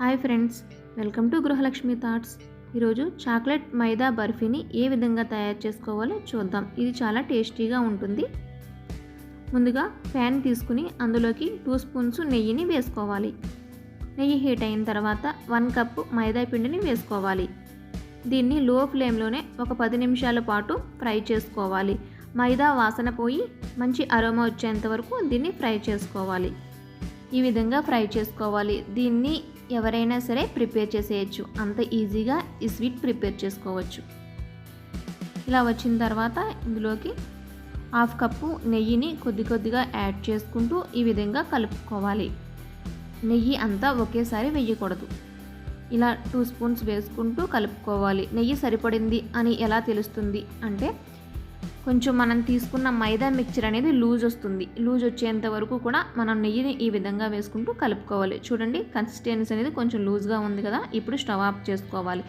Hi friends, welcome to Gruhalakshmi thoughts. ఈరోజు chocolate మైదా బర్ఫీని ఏ విధంగా తయారు చేసుకోవాలో చూద్దాం. ఇది చాలా టేస్టీగా ఉంటుంది. ముందుగా ప్యాన్ తీసుకుని అందులోకి 2 స్పూన్స్ నెయ్యిని వేసుకోవాలి. నెయ్యి హీట్ అయిన తర్వాత 1 కప్ మైదా పిండిని వేసుకోవాలి. దీన్ని లో ఫ్లేమ్లోనే ఒక 10 నిమిషాల పాటు ఫ్రై చేసుకోవాలి. మైదా వాసన పోయి మంచి అరోమా వచ్చేంత వరకు దీన్ని ఫ్రై చేసుకోవాలి. ఈ విధంగా ఫ్రై చేసుకోవాలి. దీన్ని ఎవరైనా సరే ప్రిపేర్ చేసేయచ్చు. అంత ఈజీగా ఈ స్వీట్ ప్రిపేర్ చేసుకోవచ్చు. ఇలా వచ్చిన తర్వాత ఇందులోకి 1/2 కప్పు నెయ్యిని కొద్దిగా యాడ్ చేసుకుంటూ ఈ విధంగా కలుపుకోవాలి. నెయ్యి అంతా ఒకేసారి వేయకూడదు. ఇలా 2 స్పూన్స్ వేసుకుంటూ కలుపుకోవాలి. నెయ్యి సరిపడింది అని ఎలా తెలుస్తుంది అంటే, కొంచెం మనం తీసుకున్న మైదా మిక్చర్ అనేది లూజ్ వస్తుంది. లూజ్ వచ్చేంత వరకు కూడా మనం నెయ్యిని ఈ విధంగా వేసుకుంటూ కలుపుకోవాలి. చూడండి, కన్సిస్టెన్సీ అనేది కొంచెం లూజ్గా ఉంది కదా. ఇప్పుడు స్టవ్ ఆఫ్ చేసుకోవాలి.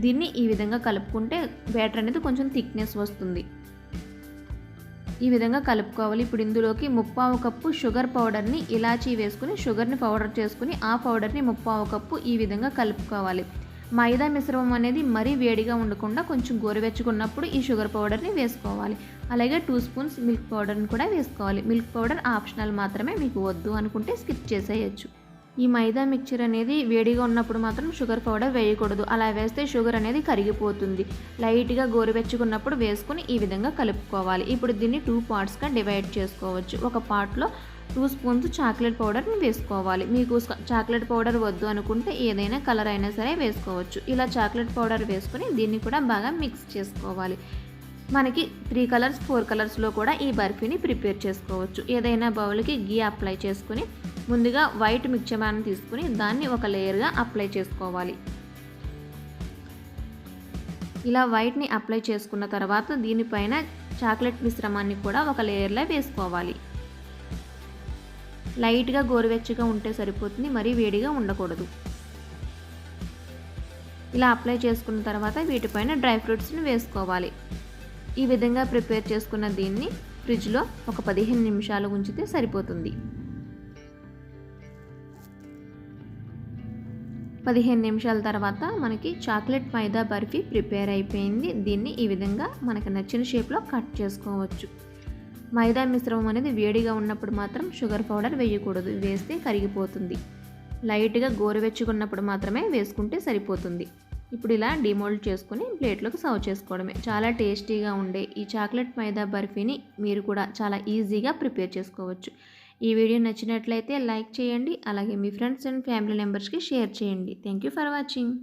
దీన్ని ఈ విధంగా కలుపుకుంటే బ్యాటర్ అనేది కొంచెం థిక్నెస్ వస్తుంది. ఈ విధంగా కలుపుకోవాలి. ఇప్పుడు ఇందులోకి 3/4 కప్పు షుగర్ పౌడర్ని ఇలాచీ వేసుకుని షుగర్ని పౌడర్ చేసుకుని ఆ పౌడర్ని 3/4 కప్పు ఈ విధంగా కలుపుకోవాలి. మైదా మిశ్రమం అనేది మరీ వేడిగా ఉండకుండా కొంచెం గోరువెచ్చుకున్నప్పుడు ఈ షుగర్ పౌడర్ని వేసుకోవాలి. అలాగే 2 స్పూన్స్ మిల్క్ పౌడర్ని కూడా వేసుకోవాలి. మిల్క్ పౌడర్ ఆప్షనల్ మాత్రమే, మీకు వద్దు అనుకుంటే స్కిప్ చేసేయచ్చు. ఈ మైదా మిక్చర్ అనేది వేడిగా ఉన్నప్పుడు మాత్రం షుగర్ పౌడర్ వేయకూడదు. అలా వేస్తే షుగర్ అనేది కరిగిపోతుంది. లైట్గా గోరువెచ్చుకున్నప్పుడు వేసుకుని ఈ విధంగా కలుపుకోవాలి. ఇప్పుడు దీన్ని 2 పార్ట్స్గా డివైడ్ చేసుకోవచ్చు. ఒక పార్ట్లో 2 స్పూన్స్ చాక్లెట్ పౌడర్ని వేసుకోవాలి. మీకు చాక్లెట్ పౌడర్ వద్దు అనుకుంటే ఏదైనా కలర్ అయినా సరే వేసుకోవచ్చు. ఇలా చాక్లెట్ పౌడర్ వేసుకొని దీన్ని కూడా బాగా మిక్స్ చేసుకోవాలి. మనకి 3 కలర్స్ 4 కలర్స్లో కూడా ఈ బర్ఫీని ప్రిపేర్ చేసుకోవచ్చు. ఏదైనా బౌల్కి గీ అప్లై చేసుకుని ముందుగా వైట్ మిక్చర్ని తీసుకుని దాన్ని ఒక లేయర్గా అప్లై చేసుకోవాలి. ఇలా వైట్ని అప్లై చేసుకున్న తర్వాత దీనిపైన చాక్లెట్ మిశ్రమాన్ని కూడా ఒక లేయర్లో వేసుకోవాలి. లైట్గా గోరువెచ్చగా ఉంటే సరిపోతుంది, మరీ వేడిగా ఉండకూడదు. ఇలా అప్లై చేసుకున్న తర్వాత వీటిపైన డ్రై ఫ్రూట్స్ని వేసుకోవాలి. ఈ విధంగా ప్రిపేర్ చేసుకున్న దీన్ని ఫ్రిడ్జ్లో ఒక 15 నిమిషాలు ఉంచితే సరిపోతుంది. 15 నిమిషాల తర్వాత మనకి చాక్లెట్ మైదా బర్ఫీ ప్రిపేర్ అయిపోయింది. దీన్ని ఈ విధంగా మనకు నచ్చిన షేప్లో కట్ చేసుకోవచ్చు. మైదా మిశ్రమం అనేది వేడిగా ఉన్నప్పుడు మాత్రం షుగర్ పౌడర్ వేయకూడదు, వేస్తే కరిగిపోతుంది. లైట్గా గోరువెచ్చుకున్నప్పుడు మాత్రమే వేసుకుంటే సరిపోతుంది. ఇప్పుడు ఇలా డిమోల్డ్ చేసుకుని ప్లేట్లోకి సర్వ్ చేసుకోవడమే. చాలా టేస్టీగా ఉండే ఈ చాక్లెట్ మైదా బర్ఫీని మీరు కూడా చాలా ఈజీగా ప్రిపేర్ చేసుకోవచ్చు. ఈ వీడియో నచ్చినట్లయితే లైక్ చేయండి. అలాగే మీ ఫ్రెండ్స్ అండ్ ఫ్యామిలీ మెంబర్స్కి షేర్ చేయండి. Thank you for watching.